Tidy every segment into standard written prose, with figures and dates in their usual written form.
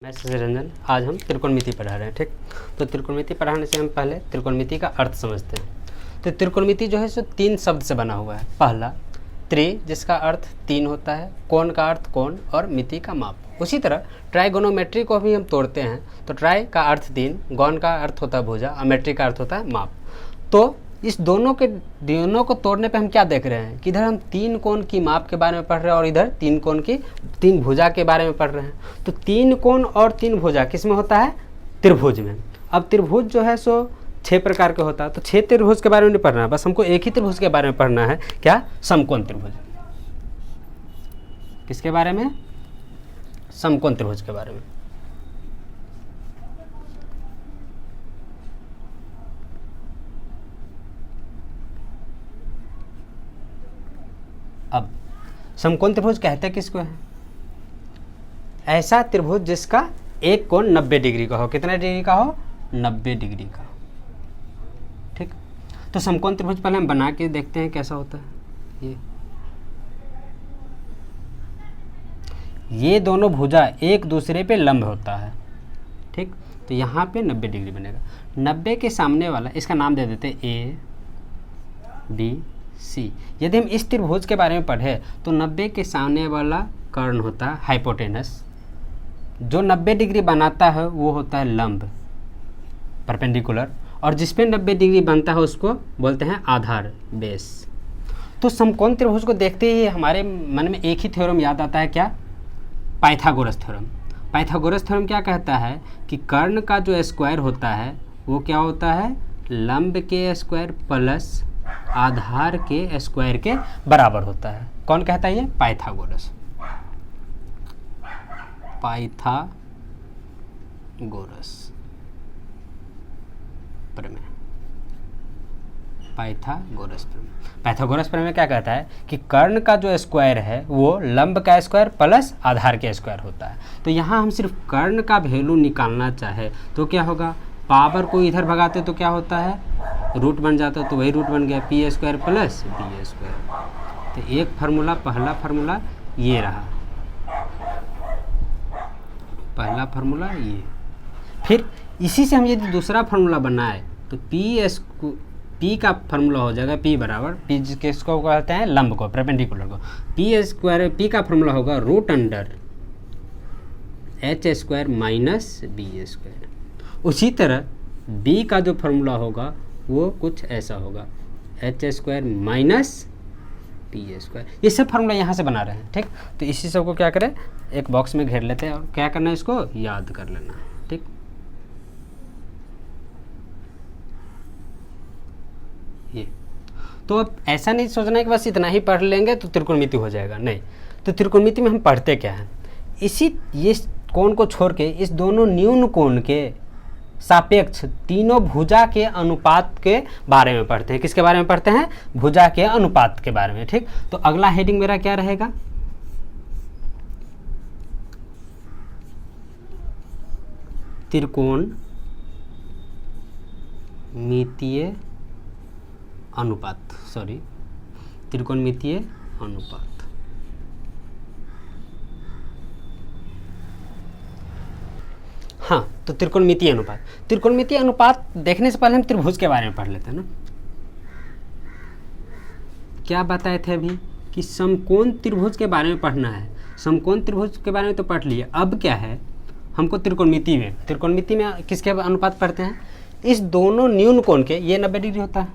मैं शशि रंजन। आज हम त्रिकोणमिति पढ़ा रहे हैं। ठीक, तो त्रिकोणमिति पढ़ाने से हम पहले त्रिकोणमिति का अर्थ समझते हैं। तो त्रिकोणमिति जो है सो 3 शब्द से बना हुआ है। पहला त्रि, जिसका अर्थ 3 होता है, कोण का अर्थ कोण और मिति का माप। उसी तरह ट्राइगोनोमेट्री को भी हम तोड़ते हैं तो ट्राई का अर्थ 3, गौन का अर्थ होता है भुजा और मेट्री का अर्थ होता है माप। तो इस दोनों को तोड़ने पे हम क्या देख रहे हैं कि इधर हम 3 कोण की माप के बारे में पढ़ रहे हैं और इधर 3 कोण की 3 भुजा के बारे में पढ़ रहे हैं। तो 3 कोण और 3 भुजा किस में होता है? त्रिभुज में। अब त्रिभुज जो है सो 6 प्रकार के होता है। तो 6 त्रिभुज के बारे में नहीं पढ़ना है, बस हमको एक ही त्रिभुज के बारे में पढ़ना है। क्या? समकोण त्रिभुज। किसके बारे में? समकोण त्रिभुज के बारे में। अब समकोण त्रिभुज कहते हैं किसको है? ऐसा त्रिभुज जिसका एक कोण 90 डिग्री का हो। कितना डिग्री का हो? 90 डिग्री का। ठीक, तो समकोण त्रिभुज पहले हम बना के देखते हैं कैसा होता है। ये दोनों भुजा एक दूसरे पे लंब होता है। ठीक, तो यहाँ पे 90 डिग्री बनेगा। 90 के सामने वाला, इसका नाम दे देते हैं ए बी सी। यदि हम इस त्रिभुज के बारे में पढ़े तो 90 के सामने वाला कर्ण होता है हाइपोटेनस। जो 90 डिग्री बनाता है वो होता है लंब, परपेंडिकुलर, और जिस पे 90 डिग्री बनता है उसको बोलते हैं आधार, बेस। तो समकोण त्रिभुज को देखते ही हमारे मन में एक ही थ्योरम याद आता है। क्या? Pythagoras theorem. पाइथागोरस थ्योरम क्या कहता है कि कर्ण का जो स्क्वायर होता है वो क्या होता है? लंब के स्क्वायर प्लस आधार के स्क्वायर के बराबर होता है। कौन कहता है ये? पाइथागोरस। पाइथागोरस प्रमेय। पाइथागोरस प्रमेय। पाइथागोरस प्रमेय क्या कहता है कि कर्ण का जो स्क्वायर है वो लंब का स्क्वायर प्लस आधार के स्क्वायर होता है। तो यहाँ हम सिर्फ कर्ण का वैल्यू निकालना चाहे तो क्या होगा? पावर को इधर भगाते तो क्या होता है? रूट बन जाता है, तो वही रूट बन गया P square plus B square. तो एक फार्मूला, पहला फार्मूला ये रहा, पहला फार्मूला ये। फिर इसी से हम यदि दूसरा फार्मूला बनाए तो पी का फार्मूला हो जाएगा पी बराबर, पी किसको कहते हैं? लंब को, परपेंडिकुलर को। पी स्क्वायर, पी का फार्मूला होगा root under H square minus B square. उसी तरह बी का जो फार्मूला होगा वो कुछ ऐसा होगा, H square minus P square. ये सब फार्मूला यहाँ से बना रहे हैं। ठीक, तो इसी सब को क्या करें? एक बॉक्स में घेर लेते हैं और क्या करना है? इसको याद कर लेना। ठीक, ये तो अब ऐसा नहीं सोचना है कि बस इतना ही पढ़ लेंगे तो त्रिकोणमिति हो जाएगा। नहीं, तो त्रिकोणमिति में हम पढ़ते क्या है? ये कोण को छोड़ के इस दोनों न्यून कोण के सापेक्ष तीनों भुजा के अनुपात के बारे में पढ़ते हैं। किसके बारे में पढ़ते हैं? भुजा के अनुपात के बारे में। ठीक, तो अगला हेडिंग मेरा क्या रहेगा? त्रिकोणमितीय अनुपात, त्रिकोणमितीय अनुपात। हाँ, तो त्रिकोणमितीय अनुपात। त्रिकोणमितीय अनुपात देखने से पहले हम त्रिभुज के बारे में पढ़ लेते हैं ना। क्या बताए थे अभी कि समकोण त्रिभुज के बारे में पढ़ना है। समकोण त्रिभुज के बारे में तो पढ़ लिए, अब क्या है हमको त्रिकोणमिति में किसके अनुपात पढ़ते हैं? इस दोनों न्यून कोण के, ये 90 डिग्री होता है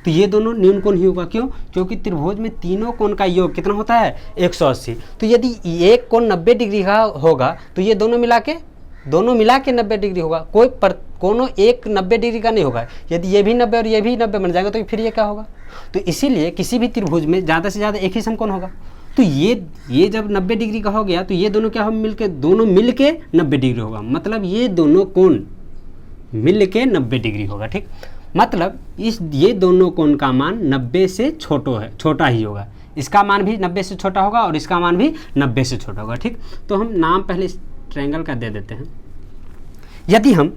तो ये दोनों न्यून कोण ही होगा। क्यों? क्योंकि त्रिभुज में तीनों कोण का योग कितना होता है? 180। तो यदि एक कोण 90 डिग्री का होगा तो ये दोनों मिला के 90 डिग्री होगा। कोनो एक 90 डिग्री का नहीं होगा। यदि ये भी 90 और ये भी 90 बन जाएगा तो फिर ये क्या होगा? तो इसीलिए किसी भी त्रिभुज में ज़्यादा से ज़्यादा एक ही समकोण होगा। तो ये जब 90 डिग्री का हो गया तो ये दोनों क्या हो? दोनों मिल के 90 डिग्री होगा। मतलब ये दोनों कोण मिल के 90 डिग्री होगा। ठीक, मतलब ये दोनों कोण का मान 90 से छोटा ही होगा। इसका मान भी 90 से छोटा होगा और इसका मान भी 90 से छोटा होगा। ठीक, तो हम नाम पहले ट्रायंगल का दे देते हैं। यदि हम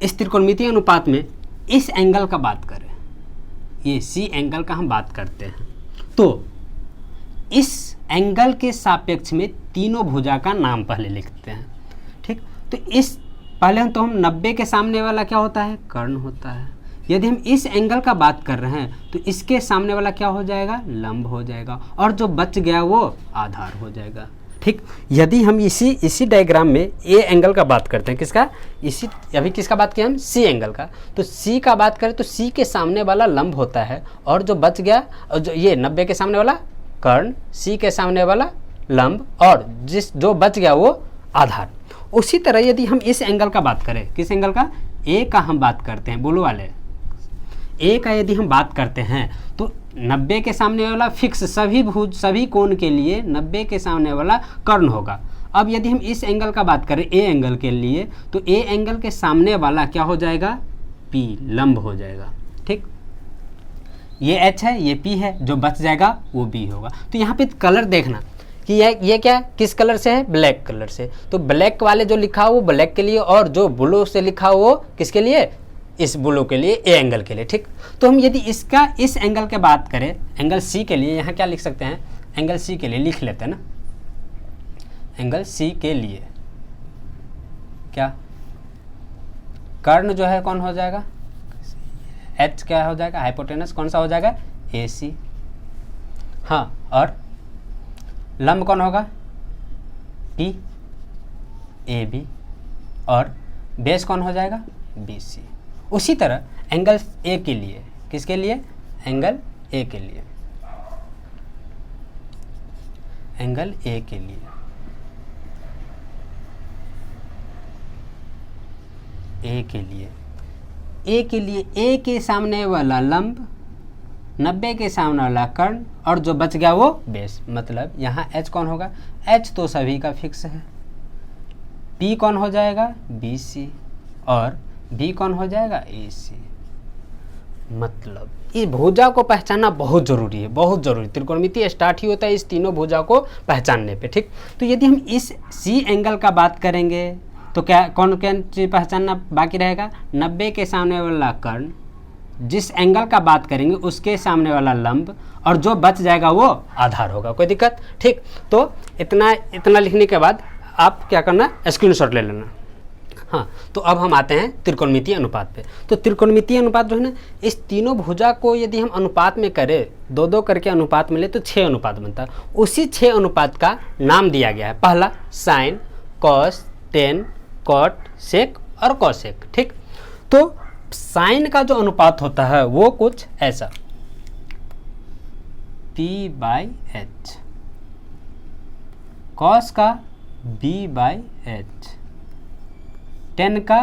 इस त्रिकोणमितीय अनुपात में इस एंगल का बात करें, ये सी एंगल का हम बात करते हैं, तो इस एंगल के सापेक्ष में तीनों भुजा का नाम पहले लिखते हैं। ठीक, तो इस पहले तो हम 90 के सामने वाला क्या होता है, कर्ण होता है। यदि हम इस एंगल का बात कर रहे हैं तो इसके सामने वाला क्या हो जाएगा, लंब हो जाएगा, और जो बच गया वो आधार हो जाएगा। ठीक, यदि हम इसी डायग्राम में ए एंगल का बात करते हैं, किसका, इसी अभी किसका बात किया हम, सी एंगल का, तो सी का बात करें तो सी के सामने वाला लंब होता है, और जो बच गया, और जो ये 90 के सामने वाला कर्ण, सी के सामने वाला लंब, और जो बच गया वो आधार। उसी तरह यदि हम इस एंगल का बात करें, किस एंगल का, ए का हम बात करते हैं, बोलो वाले, ए का यदि हम बात करते हैं तो 90 के सामने वाला फिक्स सभी कोण के लिए 90 के सामने वाला कर्ण होगा। अब यदि हम इस एंगल का बात करें ए एंगल के लिए, तो ए एंगल के सामने वाला क्या हो जाएगा, पी, लंब हो जाएगा। ठीक, ये एच है, ये पी है, जो बच जाएगा वो बी होगा। तो यहाँ पे कलर देखना कि ये क्या, किस कलर से है, ब्लैक कलर से, तो ब्लैक वाले जो लिखा हो वो ब्लैक के लिए, और जो ब्लू से लिखा हो वो किसके लिए, इस ब्लू के लिए, ए एंगल के लिए। ठीक, तो हम यदि इस एंगल के बात करें, एंगल सी के लिए, यहाँ क्या लिख सकते हैं, एंगल सी के लिए लिख लेते हैं ना, एंगल सी के लिए क्या, कर्ण जो है कौन हो जाएगा, एच क्या हो जाएगा, हाइपोटेनस कौन सा हो जाएगा, ए सी। हाँ, और लंब कौन होगा, पी, ए बी, और बेस कौन हो जाएगा, बी सी। उसी तरह एंगल ए के लिए, किसके लिए, एंगल ए के लिए, एंगल ए के लिए, ए के लिए, ए के लिए, ए के सामने वाला लंब, 90 के सामने वाला कर्ण, और जो बच गया वो बेस। मतलब यहाँ एच कौन होगा, एच तो सभी का फिक्स है, पी कौन हो जाएगा, बी सी, और बी कौन हो जाएगा, ए सी। मतलब इस भुजा को पहचानना बहुत ज़रूरी है, बहुत ज़रूरी। त्रिकोणमिति स्टार्ट ही होता है इस तीनों भुजा को पहचानने पे। ठीक, तो यदि हम इस सी एंगल का बात करेंगे तो क्या कौन चीज़ पहचानना बाकी रहेगा, 90 के सामने वाला कर्ण, जिस एंगल का बात करेंगे उसके सामने वाला लंब, और जो बच जाएगा वो आधार होगा। कोई दिक्कत, ठीक, तो इतना लिखने के बाद आप क्या करना, स्क्रीनशॉट ले लेना। हाँ, तो अब हम आते हैं त्रिकोणमितीय अनुपात पे। तो त्रिकोणमितीय अनुपात जो है ना, इस तीनों भुजा को यदि हम अनुपात में करें, 2-2 करके अनुपात मिले तो 6 अनुपात बनता है। उसी 6 अनुपात का नाम दिया गया है। पहला साइन, कॉस, टेन, कॉट, सेक और कॉसेक। ठीक, तो साइन का जो अनुपात होता है वो कुछ ऐसा, P/H, कॉस का B/H, टेन का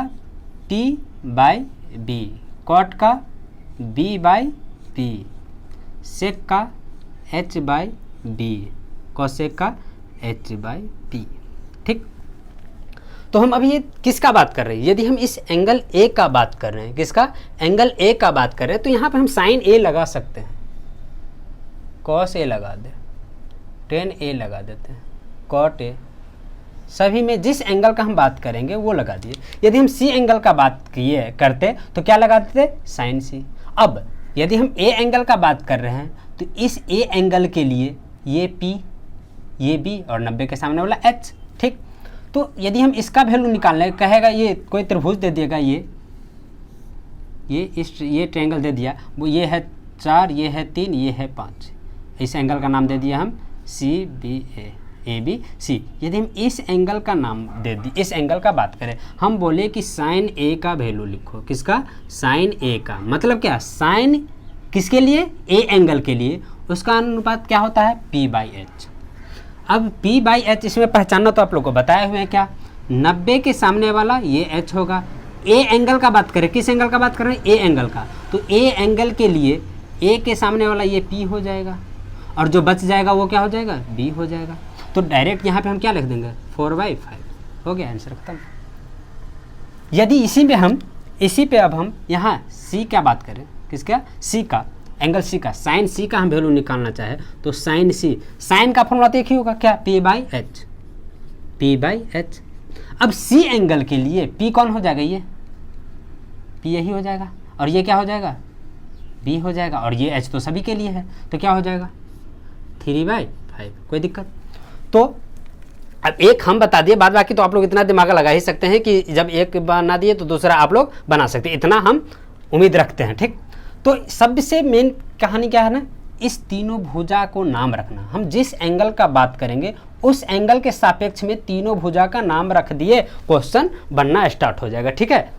T/B, कॉट का B/P, सेक का H/B, कॉसेक का H/P। ठीक, तो हम अभी ये किसका बात कर रहे हैं, यदि हम इस एंगल ए का बात कर रहे हैं, किसका, एंगल ए का बात कर रहे हैं, तो यहाँ पे हम साइन ए लगा सकते हैं, कॉस ए लगा दे, टेन ए लगा देते हैं, कॉट ए, सभी में जिस एंगल का हम बात करेंगे वो लगा दिए। यदि हम सी एंगल का बात करते तो क्या लगा देते, साइन सी। अब यदि हम ए एंगल का बात कर रहे हैं तो इस ए एंगल के लिए ये पी, ये बी, और 90 के सामने वाला एच। ठीक, तो यदि हम इसका वैल्यू निकालना है, कहेगा ये कोई त्रिभुज दे देगा, ये ट्रायंगल दे दिया, वो ये है 4, ये है 3, ये है 5, इस एंगल का नाम दे दिया हम ए बी सी। यदि हम इस एंगल का नाम दे दिए, इस एंगल का बात करें, हम बोले कि साइन ए का वैल्यू लिखो, किसका, साइन ए का, मतलब क्या, साइन किसके लिए, ए एंगल के लिए, उसका अनुपात क्या होता है, P/H। अब P/H इसमें पहचानना तो आप लोग को बताए हुए हैं क्या, 90 के सामने वाला ये H होगा। ए एंगल का बात करें, किस एंगल का बात कर रहे हैं, ए एंगल का, तो ए एंगल के लिए ए के सामने वाला ये P हो जाएगा, और जो बच जाएगा वो क्या हो जाएगा, B हो जाएगा। तो डायरेक्ट यहाँ पे हम क्या लिख देंगे, 4/5, हो गया आंसर खत्म। यदि इसी पे अब हम यहाँ C क्या बात करें, किसका, C का, एंगल सी का, साइन सी का हम वैल्यू निकालना चाहे तो साइन सी, साइन का फॉर्मूला तो एक ही होगा, क्या, P/H। अब सी एंगल के लिए P कौन हो जाएगा, ये P यही हो जाएगा, और ये क्या हो जाएगा, B हो जाएगा, और ये H तो सभी के लिए है, तो क्या हो जाएगा, 3/5। कोई दिक्कत, तो अब एक हम बता दिए, बाद बाकी तो आप लोग इतना दिमाग लगा ही सकते हैं कि जब एक बना दिए तो दूसरा आप लोग बना सकते हैं, इतना हम उम्मीद रखते हैं। ठीक, तो सबसे मेन कहानी क्या है ना, इस तीनों भुजा को नाम रखना। हम जिस एंगल का बात करेंगे उस एंगल के सापेक्ष में तीनों भुजा का नाम रख दिए, क्वेश्चन बनना स्टार्ट हो जाएगा। ठीक है,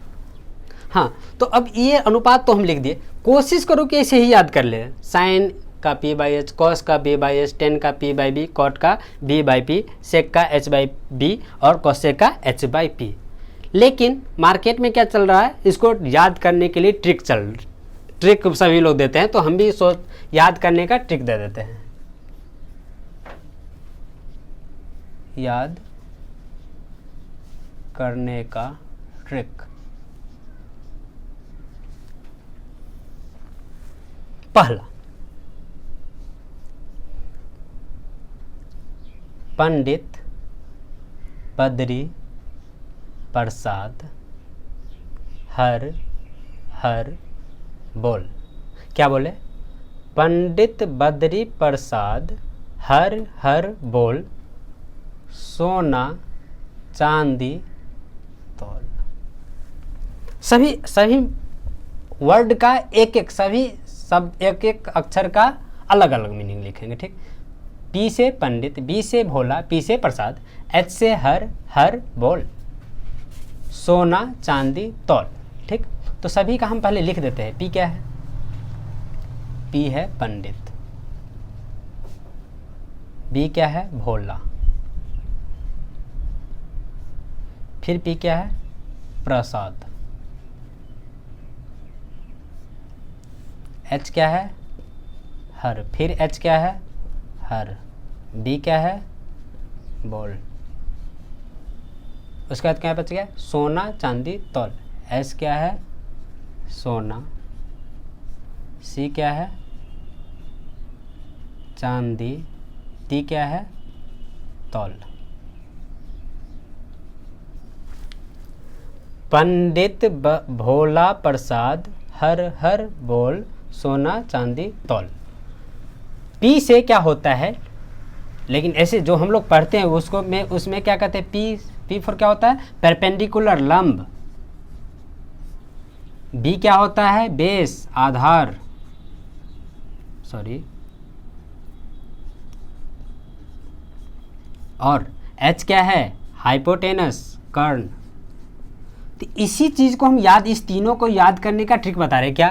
हाँ, तो अब ये अनुपात तो हम लिख दिए, कोशिश करो कि ऐसे ही याद कर ले। साइन का पी बाई एच, कॉस का बी बाई एच, टेन का पी बाई बी, कॉट का बी बाई पी, सेक का एच बाई बी और कॉसेक का एच बाई पी। लेकिन मार्केट में क्या चल रहा है, इसको याद करने के लिए ट्रिक सभी लोग देते हैं, तो हम भी याद करने का ट्रिक दे देते हैं। याद करने का ट्रिक, पहला, पंडित बद्री प्रसाद हर हर बोल। क्या बोले, पंडित बद्री प्रसाद हर हर बोल, सोना चांदी तौल। सभी वर्ड का एक एक, सभी सब एक एक अक्षर का अलग अलग मीनिंग लिखेंगे। ठीक, पी से पंडित, बी से भोला, पी से प्रसाद, एच से हर हर बोल, सोना चांदी तौल। ठीक, तो सभी का हम पहले लिख देते हैं। पी क्या है, पी है पंडित, बी क्या है भोला, फिर पी क्या है प्रसाद, एच क्या है हर, फिर एच क्या है हर, बी क्या है बोल, उसके बाद क्या बच गया सोना चांदी तौल, एस क्या है सोना, सी क्या है चांदी, टी क्या है तौल। पंडित भोला प्रसाद हर हर बोल, सोना चांदी तौल। पी से क्या होता है, लेकिन ऐसे जो हम लोग पढ़ते हैं उसको उसमें क्या कहते हैं, पी फॉर क्या होता है परपेंडिकुलर लंब, बी क्या होता है बेस आधार, सॉरी, और एच क्या है हाइपोटेनस कर्ण। तो इसी चीज को हम इस तीनों को याद करने का ट्रिक बता रहे क्या,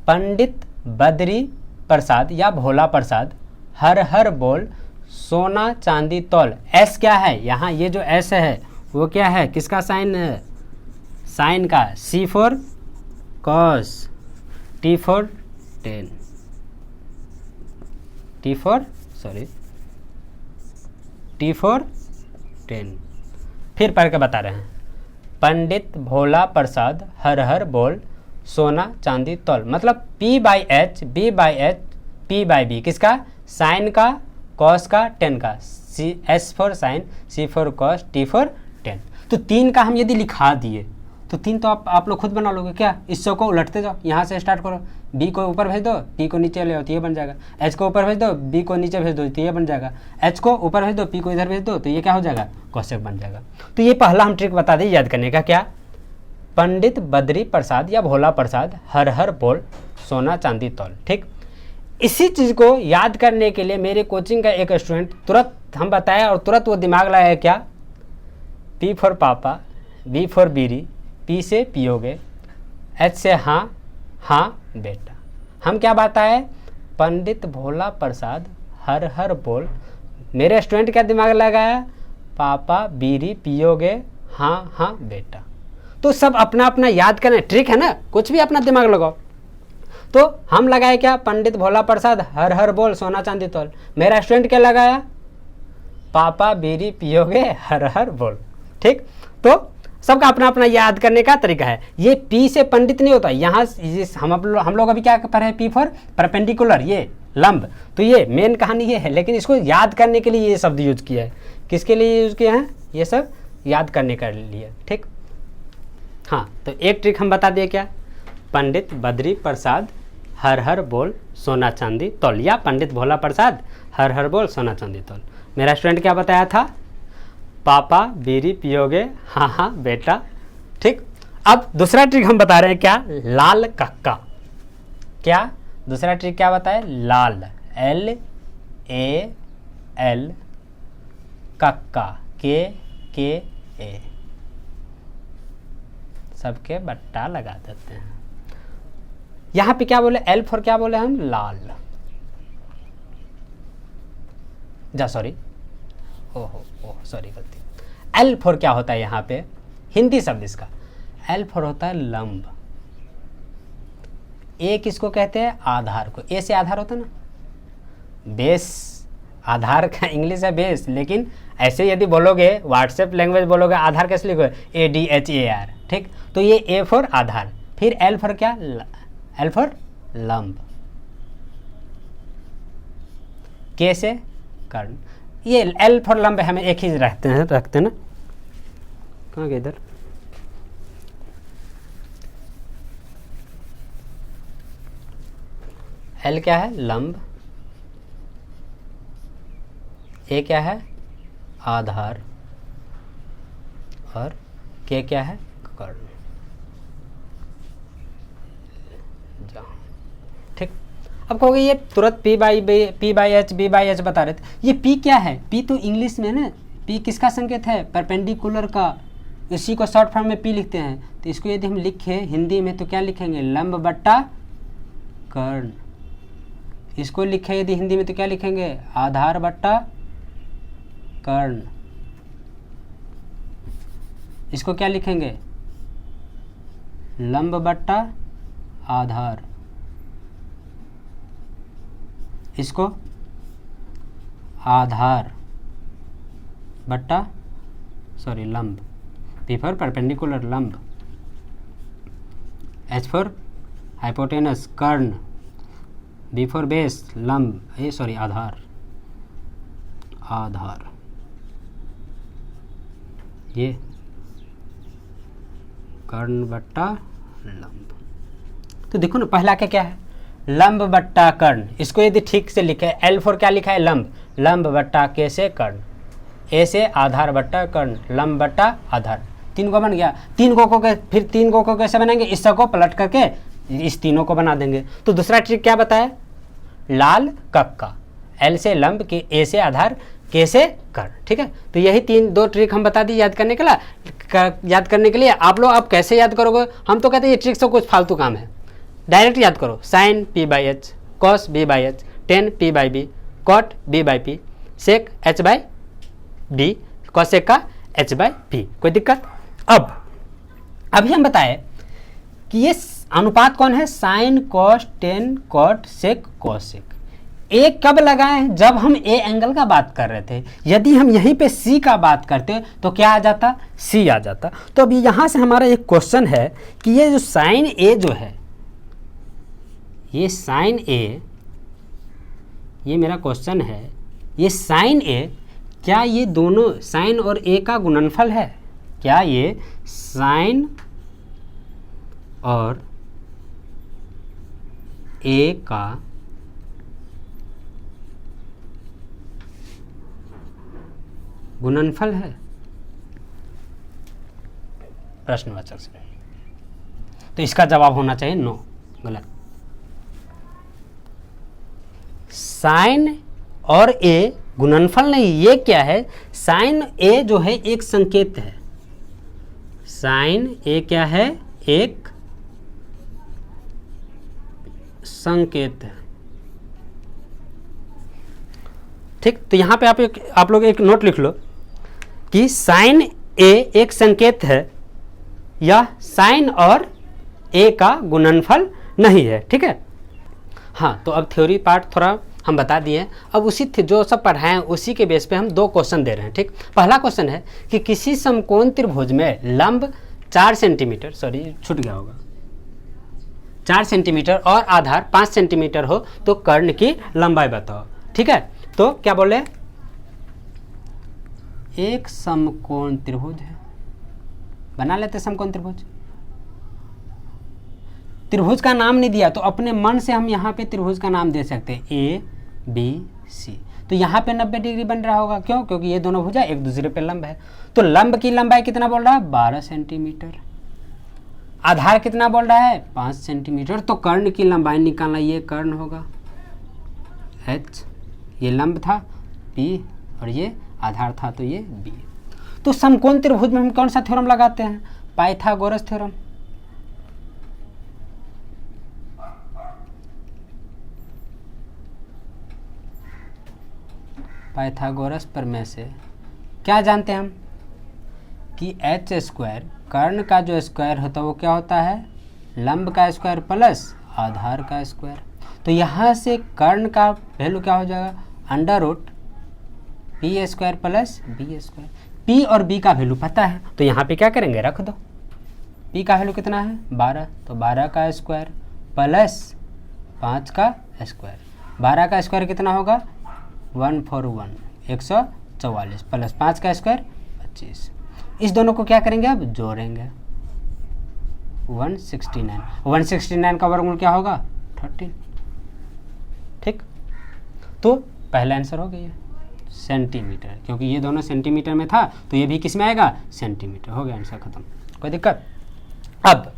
पंडित बद्री प्रसाद या भोला प्रसाद हर हर बोल, सोना चांदी तौल। एस क्या है यहाँ, ये जो एस है वो क्या है, किसका साइन है, साइन का, C for cos, T for tan, T for tan. फिर पढ़ के बता रहे हैं, पंडित भोला प्रसाद हर हर बोल, सोना चांदी तौल। मतलब P by H, B by H, P by B, किसका साइन का, कॉस का, टेन का, C S for sine, C for cos, T for tan. तो तीन का हम यदि लिखा दिए तो तीन तो आप लोग खुद बना लोगे क्या, इससे को उलटते जाओ, यहाँ से स्टार्ट करो, B को ऊपर भेज दो, P को नीचे ले आओ तो ये बन जाएगा, H को ऊपर भेज दो, B को नीचे भेज दो तो ये बन जाएगा, H को ऊपर भेज दो, P को इधर भेज दो तो ये क्या हो जाएगा कौशिक बन जाएगा। तो ये पहला हम ट्रिक बता दें याद करने का, क्या, पंडित बद्री प्रसाद या भोला प्रसाद हर हर बोल, सोना चांदी तौल। ठीक, इसी चीज़ को याद करने के लिए मेरे कोचिंग का एक स्टूडेंट तुरंत हम बताया और तुरंत वो दिमाग लाया क्या, P फॉर पापा, B फॉर बीरी, P से पियोगे, H से हाँ बेटा। हम क्या बताए, पंडित भोला प्रसाद हर हर बोल, मेरे स्टूडेंट क्या दिमाग लगाया, पापा बीरी पियोगे, हाँ बेटा। तो सब अपना अपना याद करना ट्रिक है ना, कुछ भी अपना दिमाग लगाओ। तो हम लगाए क्या, पंडित भोला प्रसाद हर हर बोल, सोना चांदी तौल। मेरा स्टूडेंट क्या लगाया, पापा बीरी पियोगे हर हर बोल। ठीक, तो सबका अपना अपना याद करने का तरीका है। ये पी से पंडित नहीं होता, यहाँ हम लोग अभी क्या पढ़े हैं, पी फॉर परपेंडिकुलर, ये लंब। तो ये मेन कहानी ये है, लेकिन इसको याद करने के लिए ये शब्द यूज किया है। किसके लिए यूज किया है, ये सब याद करने के लिए। ठीक, हाँ, तो एक ट्रिक हम बता दिए क्या, पंडित बद्री प्रसाद हर हर बोल, सोना चांदी तौल, या पंडित भोला प्रसाद हर हर बोल, सोना चांदी तौल। मेरा स्टूडेंट क्या बताया था, पापा बीड़ी पियोगे, हाँ हाँ बेटा। ठीक, अब दूसरा ट्रिक हम बता रहे हैं, क्या? लाल कक्का। क्या दूसरा ट्रिक क्या बताए? लाल, LAL, कक्का, KA, सबके बट्टा लगा देते हैं। यहाँ पे क्या बोले? L फॉर क्या बोले हम? लाल। सॉरी, ओहो सॉरी, गलती। L फॉर क्या होता है यहाँ पे? हिंदी शब्द इसका L फॉर होता है लंब। A किसको कहते हैं? आधार को। A से आधार होता है ना, बेस। आधार का इंग्लिश है बेस, लेकिन ऐसे यदि बोलोगे, व्हाट्सएप लैंग्वेज बोलोगे, आधार कैसे लिखोगे? ADHAR। ठीक, तो ये A फॉर आधार, फिर L फॉर क्या? L फॉर लंब, K से कर्ण। ये L फॉर लंब हमें एक ही रखते हैं ना। कहाँ गए इधर? L क्या है? लंब, A क्या है? आधार, और K क्या है? कर्ण। ठीक, अब कहोगे ये तुरंत P by H B by H बता रहे थे, ये P क्या है? P तो इंग्लिश में ना, P किसका संकेत है? परपेंडिकुलर का। इसी को शॉर्ट फॉर्म में P लिखते हैं। तो इसको यदि हम लिखे हिंदी में तो क्या लिखेंगे? लंब बट्टा कर्ण। इसको लिखे यदि हिंदी में तो क्या लिखेंगे? आधार बट्टा कर्ण। इसको क्या लिखेंगे? लंब बट्टा आधार। इसको आधार बट्टा लंब। P फॉर परपेंडिकुलर, लंब। H फॉर हाइपोटेनस, कर्ण। B फॉर बेस, लंब, आधार। ये कर्ण बट्टा लंब। तो देखो ना, पहला क्या है? लंब बट्टा कर्ण। इसको यदि ठीक से लिखे, L फॉर क्या लिखा है? लंब, लंब बट्टा K से कर्ण, A से आधार बट्टा कर्ण, लंब बट्टा आधार। 3 को बन गया। 3 को फिर 3 को कैसे बनाएंगे? इस को पलट करके इस तीनों को बना देंगे। तो दूसरा ट्रिक क्या बताया? लाल कक्का, L से लंब, A से आधार, K से कर्ण। ठीक है, तो यही 2 ट्रिक हम बता दी याद करने के लिए। आप लोग अब कैसे याद करोगे? हम तो कहते हैं ये ट्रिक से कुछ फालतू काम है, डायरेक्ट याद करो। Sine P by H, cos B by H, tan P by B, cot B by P, sec H by B, cosec का H बाई P। कोई दिक्कत? अब अभी हम बताए कि ये अनुपात कौन है? साइन, कॉस, टेन, कॉट, सेक, कॉसेक। ए कब लगाएं? जब हम ए एंगल का बात कर रहे थे। यदि हम यहीं पे सी का बात करते तो क्या आ जाता? सी आ जाता। तो अभी यहाँ से हमारा एक क्वेश्चन है कि ये जो साइन ए जो है, ये साइन ए, ये मेरा क्वेश्चन है, ये साइन ए, क्या ये दोनों साइन और ए का गुणनफल है? क्या ये साइन और ए का गुणनफल है? प्रश्नवाचक से। तो इसका जवाब होना चाहिए नो, गलत। साइन और ए गुणनफल नहीं, ये क्या है? साइन ए जो है एक संकेत है। साइन ए क्या है? एक संकेत है। ठीक, तो यहां पे आप लोग एक नोट लिख लो कि साइन ए एक संकेत है, यह साइन और ए का गुणनफल नहीं है। ठीक है, हाँ। तो अब थ्योरी पार्ट थोड़ा हम बता दिए। अब उसी जो सब पढ़ाए हैं उसी के बेस पे हम 2 क्वेश्चन दे रहे हैं। ठीक, पहला क्वेश्चन है कि किसी समकोण त्रिभुज में लंब 4 सेंटीमीटर, सॉरी छूट गया होगा, 4 सेंटीमीटर और आधार 5 सेंटीमीटर हो तो कर्ण की लंबाई बताओ। ठीक है, तो क्या बोले? एक समकोण त्रिभुज है, बना लेते समकोण त्रिभुज। त्रिभुज का नाम नहीं दिया तो अपने मन से हम यहाँ पे त्रिभुज का नाम दे सकते हैं, A B C। तो यहाँ पे 90 डिग्री बन रहा होगा। क्यों? क्योंकि ये दोनों भुजा एक दूसरे पे लंब है। तो लंब की लंबाई कितना बोल रहा है? 12 सेंटीमीटर। आधार कितना बोल रहा है? 5 सेंटीमीटर। तो कर्ण की लंबाई निकालना, ये कर्ण होगा h, ये लंब था p, और ये आधार था तो ये b। तो समकोण त्रिभुज में हम कौन सा थ्योरम लगाते हैं? Pythagoras theorem. पाइथागोरस प्रमेय से क्या जानते हैं हम कि एच स्क्वायर, कर्ण का जो स्क्वायर होता है वो क्या होता है? लंब का स्क्वायर प्लस आधार का स्क्वायर। तो यहाँ से कर्ण का वैल्यू क्या हो जाएगा? Under root P square plus B square. P और बी का वैल्यू पता है तो यहाँ पे क्या करेंगे? रख दो। पी का वैल्यू कितना है? 12, तो 12 का स्क्वायर प्लस 5 का स्क्वायर। 12 का स्क्वायर कितना होगा? 141, 144 प्लस 5 का स्क्वायर 25। इस दोनों को क्या करेंगे? अब जोड़ेंगे। 169, 169 का वर्गमूल क्या होगा? 13। ठीक, तो पहला आंसर हो गया सेंटीमीटर, क्योंकि ये दोनों सेंटीमीटर में था तो ये भी किस में आएगा? सेंटीमीटर। हो गया आंसर खत्म, कोई दिक्कत? अब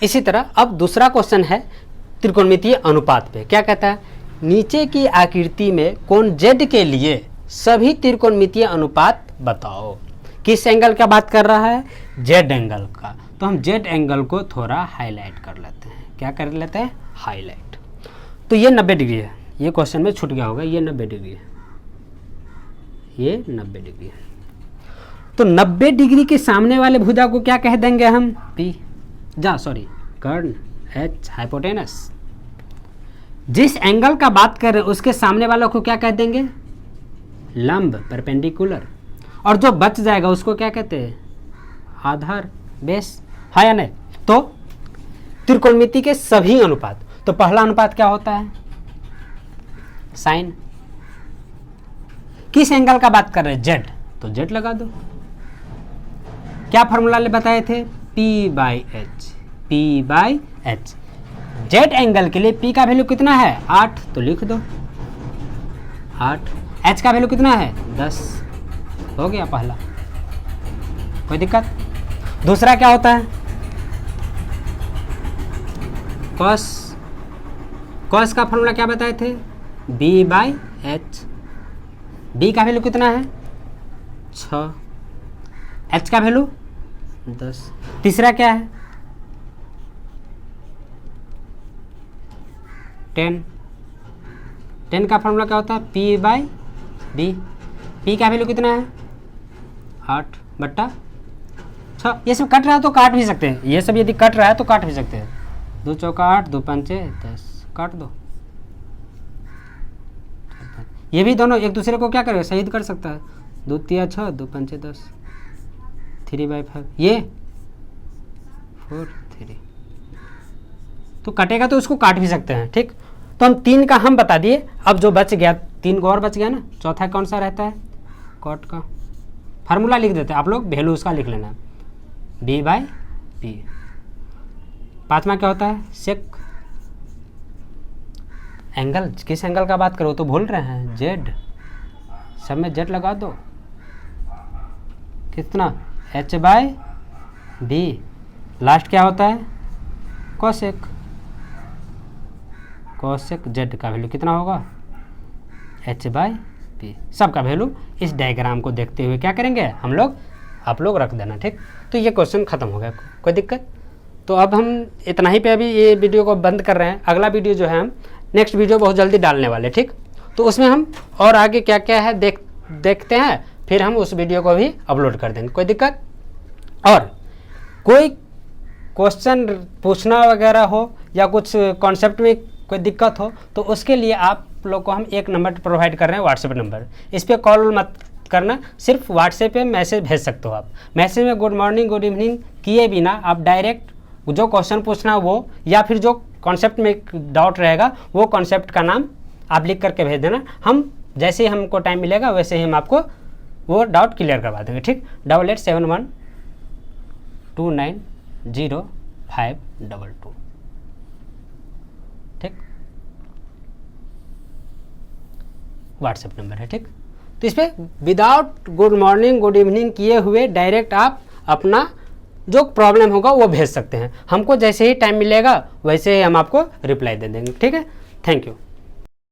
इसी तरह अब दूसरा क्वेश्चन है त्रिकोणमितीय अनुपात पे। क्या कहता है? नीचे की आकृति में कोण z के लिए सभी त्रिकोणमितीय अनुपात बताओ। किस एंगल का बात कर रहा है? z एंगल का। तो हम z एंगल को थोड़ा हाईलाइट कर लेते हैं। क्या कर लेते हैं? हाईलाइट। तो ये 90 डिग्री है, ये क्वेश्चन में छूट गया होगा, ये 90 डिग्री है, ये 90 डिग्री है। तो 90 डिग्री के सामने वाले भुजा को क्या कह देंगे हम? P, कर्ण, H हाइपोटेनस। जिस एंगल का बात कर रहे हैं उसके सामने वालों को क्या कह देंगे? लंब, परपेंडिकुलर। और जो बच जाएगा उसको क्या कहते हैं? आधार, बेस। है या नहीं? तो त्रिकोणमिति के सभी अनुपात, तो पहला अनुपात क्या होता है? साइन। किस एंगल का बात कर रहे हैं? जेड, तो जेड लगा दो। क्या फॉर्मूला बताए थे? P by H. Z angle के लिए P का वैल्यू कितना है? 8, तो लिख दो 8। H का वैल्यू कितना है? 10। हो गया पहला, कोई दिक्कत? दूसरा क्या होता है? कॉस का फॉर्मूला क्या बताए थे? B by H. B का वैल्यू कितना है? 6। H का वैल्यू 10। तीसरा क्या है? 10 का फॉर्मूला क्या होता है? P by B. P का वैल्यू कितना है? 8/6। ये सब कट रहा है तो काट भी सकते हैं, ये सब यदि कट रहा है तो काट भी सकते हैं। 2 चौका 8, 2 पंचे 10, काट दो। ये भी दोनों एक दूसरे को क्या करेगा? शहीद कर सकता है। 2 तिया 6, 2 पंचे 10, 3/5। ये 4, 3, तो कटेगा तो उसको काट भी सकते हैं। ठीक, तो हम 3 का हम बता दिए। अब जो बच गया, 3 को और बच गया ना, चौथा कौन सा रहता है? कॉट का। फार्मूला लिख देते हैं आप लोग, वैल्यू उसका लिख लेना, B बाई पी। पांचवा क्या होता है? सेक। एंगल, किस एंगल का बात करो तो भूल रहे हैं? जेड, सब में जेड लगा दो। कितना? H by B. लास्ट क्या होता है? कोसेक। कोसेक जेड का वैल्यू कितना होगा? H by P. सबका वैल्यू इस डायग्राम को देखते हुए क्या करेंगे हम लोग? आप लोग रख देना। ठीक, तो ये क्वेश्चन खत्म हो गया, कोई दिक्कत? तो अब हम इतना ही पे अभी ये वीडियो को बंद कर रहे हैं। अगला वीडियो जो है हम नेक्स्ट वीडियो बहुत जल्दी डालने वाले। ठीक, तो उसमें हम और आगे क्या क्या है देखते हैं, फिर हम उस वीडियो को भी अपलोड कर देंगे, कोई दिक्कत? और कोई क्वेश्चन पूछना वगैरह हो या कुछ कॉन्सेप्ट में कोई दिक्कत हो तो उसके लिए आप लोग को हम एक नंबर प्रोवाइड कर रहे हैं, व्हाट्सएप नंबर। इस पर कॉल मत करना, सिर्फ व्हाट्सएप पे मैसेज भेज सकते हो आप। मैसेज में गुड मॉर्निंग गुड इवनिंग किए बिना आप डायरेक्ट जो क्वेश्चन पूछना वो, या फिर जो कॉन्सेप्ट में डाउट रहेगा वो कॉन्सेप्ट का नाम आप लिख करके भेज देना। हम जैसे ही हमको टाइम मिलेगा वैसे ही हम आपको वो डाउट क्लियर करवा देंगे। ठीक, 8871290522। ठीक, व्हाट्सएप नंबर है, ठीक। तो इस पर without good morning good evening किए हुए डायरेक्ट आप अपना जो प्रॉब्लम होगा वो भेज सकते हैं। हमको जैसे ही टाइम मिलेगा वैसे ही हम आपको रिप्लाई दे देंगे, ठीक है। Thank you.